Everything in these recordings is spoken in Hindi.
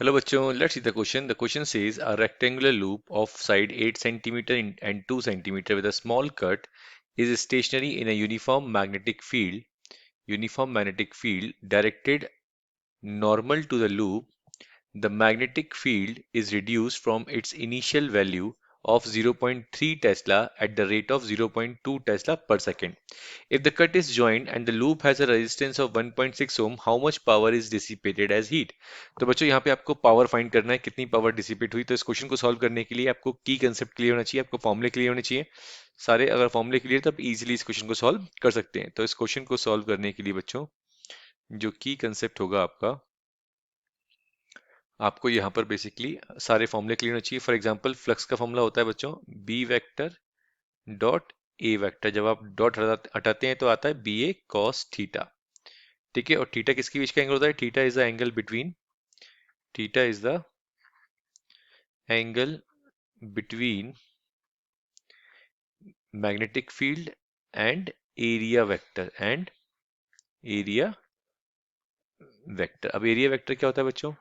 Hello bachcho, let's see the question. The question says a rectangular loop of side 8 centimeter and 2 centimeter with a small cut is stationary in a uniform magnetic field directed normal to the loop. The magnetic field is reduced from its initial value of 0.3 Tesla at the rate of 0.2 Tesla per second. If the cut is joined and the loop has a resistance of 1.6 ohm, how much power is dissipated as heat? तो बच्चों यहाँ पे आपको पावर फाइंड करना है, कितनी पावर डिसिपेट हुई। तो इस क्वेश्चन को सॉल्व करने के लिए आपको की कंसेप्ट क्लियर होना चाहिए, आपको फॉर्मूले क्लियर होने चाहिए सारे। अगर फॉर्मूले क्लियर तब इजीली इस क्वेश्चन को सॉल्व कर सकते हैं। तो इस क्वेश्चन को सॉल्व करने के लिए बच्चों जो की कंसेप्ट होगा आपका, आपको यहाँ पर बेसिकली सारे फॉर्मूले क्लियर होने चाहिए। फॉर एग्जांपल फ्लक्स का फॉर्मूला होता है बच्चों B vector dot A vector. जब आप डॉट हटाते हैं तो आता है बी ए कॉस थीटा। ठीक है, और थीटा किसके बीच का एंगल होता है? Theta is the angle between magnetic field and area vector. अब एरिया वेक्टर क्या होता है बच्चों?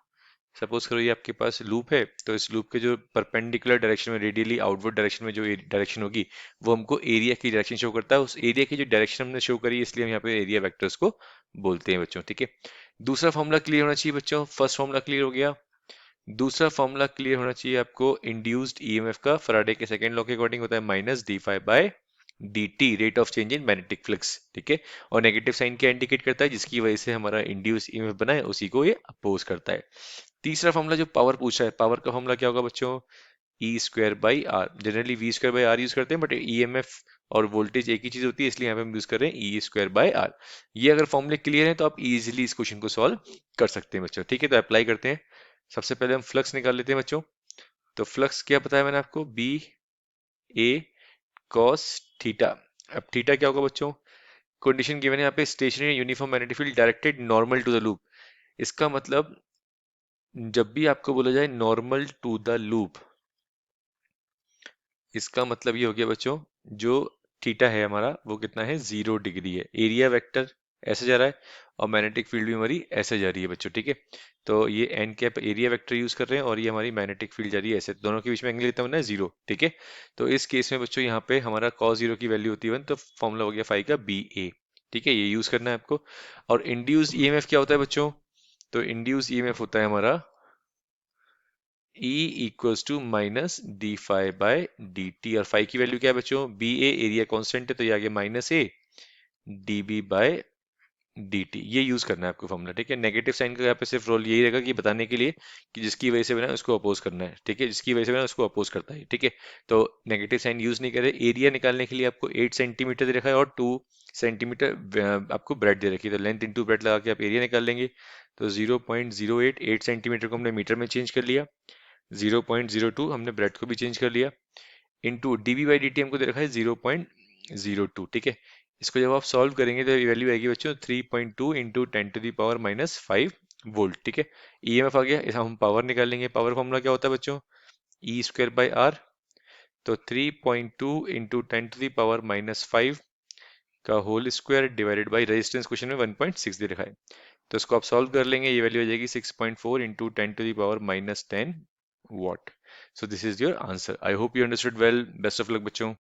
सपोज करो ये आपके पास लूप है, तो इस लूप के जो परपेंडिकुलर डायरेक्शन में, रेडियली आउटवर्ड डायरेक्शन में जो डायरेक्शन होगी वो हमको एरिया की डायरेक्शन शो करता है। उस एरिया की जो डायरेक्शन हमने शो करी, इसलिए हम यहाँ पे एरिया वेक्टर्स को बोलते हैं बच्चों। ठीक है, दूसरा फॉर्मूला क्लियर होना चाहिए बच्चों। फर्स्ट फॉर्मूला क्लियर हो गया, दूसरा फॉर्मूला क्लियर होना चाहिए आपको इंड्यूस्ड ईएमएफ का। फैराडे के सेकंड लॉ के अकॉर्डिंग होता है minus d phi by d t, rate of change in magnetic flux. ठीक है, और नेगेटिव साइन क्या इंडिकेट करता है? जिसकी वजह से हमारा इंड्यूस ईएमएफ बना है उसी को ये अपोज करता है। तीसरा फॉर्मूला जो पावर पूछा है, पावर का फॉर्मूला क्या होगा बच्चों? E square by R. Generally V square by R use करते हैं, बट ईएमएफ और वोल्टेज एक ही चीज होती है, इसलिए यहाँ पे हम यूज कर रहे हैं ई स्क्वायर बाय आर। ये अगर फॉर्मूले क्लियर है तो आप इजीली इस क्वेश्चन को सॉल्व कर सकते हैं बच्चों। ठीक है, तो अप्लाई करते हैं। सबसे पहले हम फ्लक्स निकाल लेते हैं बच्चों। तो फ्लक्स क्या बताया मैंने आपको? B A cos theta. अब थीटा क्या होगा बच्चों? कंडीशन गिवन है यहाँ पे, stationary uniform magnetic field directed normal to the loop. इसका मतलब जब भी आपको बोला जाए नॉर्मल टू द लूप, इसका मतलब ये हो गया बच्चों, जो थीटा है हमारा वो कितना है? 0 डिग्री है। एरिया वेक्टर ऐसे जा रहा है और मैग्नेटिक फील्ड भी हमारी ऐसे जा रही है बच्चों। ठीक है, तो ये n cap area vector use कर रहे हैं और ये हमारी मैग्नेटिक फील्ड जा रही है ऐसे, तो दोनों के बीच में एंगल कितना बना है? 0। ठीक है, तो इस केस में बच्चों यहाँ पे हमारा cos 0 की वैल्यू होती है 1, तो फॉर्मूला हो गया फाई का बी ए। ठीक है, ये यूज करना है आपको। और इंड्यूस्ड ईएमएफ क्या होता है बच्चों? तो इंड्यूस्ड ईएमएफ होता है हमारा E equals to minus d phi by d t. और फाई की वैल्यू क्या है बच्चों? बी ए एरिया कांस्टेंट है, तो ये आ गया minus A d B by d t. ये यूज करना है आपको फॉर्मूला। ठीक है, नेगेटिव साइन का यहाँ पे सिर्फ रोल यही रहेगा कि बताने के लिए कि जिसकी वजह से बना है उसको अपोज करना है। ठीक है, जिसकी वजह से बना है उसको अपोज करता है। ठीक है, तो नेगेटिव साइन यूज नहीं करे। एरिया निकालने के लिए आपको 8 सेंटीमीटर दे रखा है और 2 सेंटीमीटर आपको ब्रेड दे रखी है, तो लेंथ इंटू ब्रेड लगा के आप एरिया निकाल लेंगे। तो 0.08 सेंटीमीटर को हमने मीटर में चेंज कर लिया, 0.02 हमने ब्रेड को भी चेंज कर लिया, into d B by d t हमको दे रखा है 0.02। ठीक है, इसको जब आप सॉल्व करेंगे तो ये वैल्यू आएगी बच्चों 3.2 into 10 to the power -5 volt. ठीक है, ईएमएफ आ गया, इसे हम पावर निकाल लेंगे। पावर फॉर्मूला क्या होता है बच्चों? E square by R. तो 3.2 इंटू 10 to the power -5 का whole square divided by resistance, question में 1.6 दे रखा है, तो इसको आप सॉल्व कर लेंगे। ये वैल्यू आ जाएगी 6.4 into 10 to the power -10 watt। So this is your answer. I hope you understood well. Best of luck बच्चों।